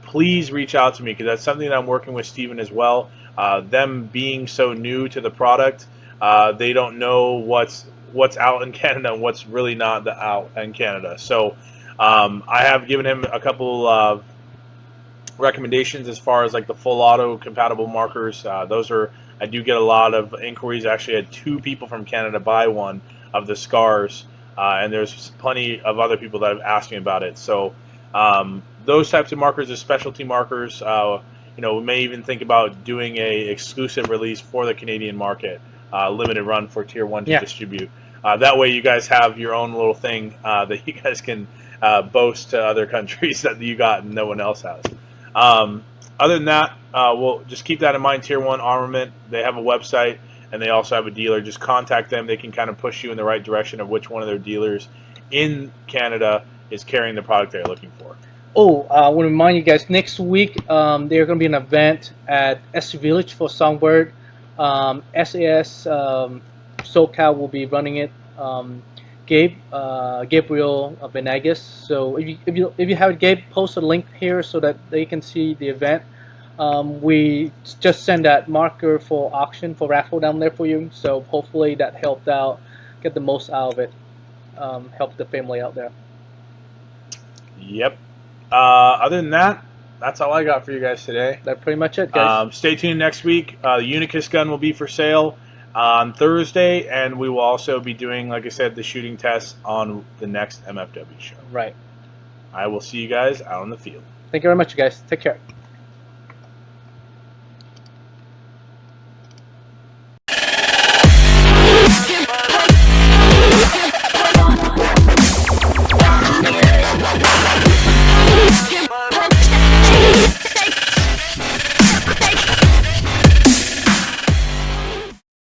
please reach out to me, because that's something that I'm working with Steven as well. Them being so new to the product, They don't know what's out in Canada and what's really not out in Canada. So I have given him a couple of recommendations as far as like the full auto compatible markers. Those are, I do get a lot of inquiries. I actually had 2 people from Canada buy one of the scars, and there's plenty of other people that have asked me about it. So those types of markers are specialty markers. We may even think about doing a exclusive release for the Canadian market, limited run for Tier 1 to Yeah. distribute. That way you guys have your own little thing that you guys can boast to other countries that you got and no one else has. Other than that, we'll just keep that in mind. Tier 1 Armament, they have a website and they also have a dealer. Just contact them. They can kind of push you in the right direction of which one of their dealers in Canada is carrying the product they're looking for. Oh, I want to remind you guys, next week there's going to be an event at S Village for Songbird. SAS SoCal will be running it. Gabriel Benagas. So if you have Gabe, post a link here so that they can see the event. We just send that marker for auction for raffle down there for you. So hopefully that helped out, get the most out of it, help the family out there. Yep. Other than that, that's all I got for you guys today. That's pretty much it, guys. Stay tuned next week. The Unicus gun will be for sale on Thursday, and we will also be doing, like I said, the shooting tests on the next MFW show. Right. I will see you guys out on the field. Thank you very much, you guys. Take care.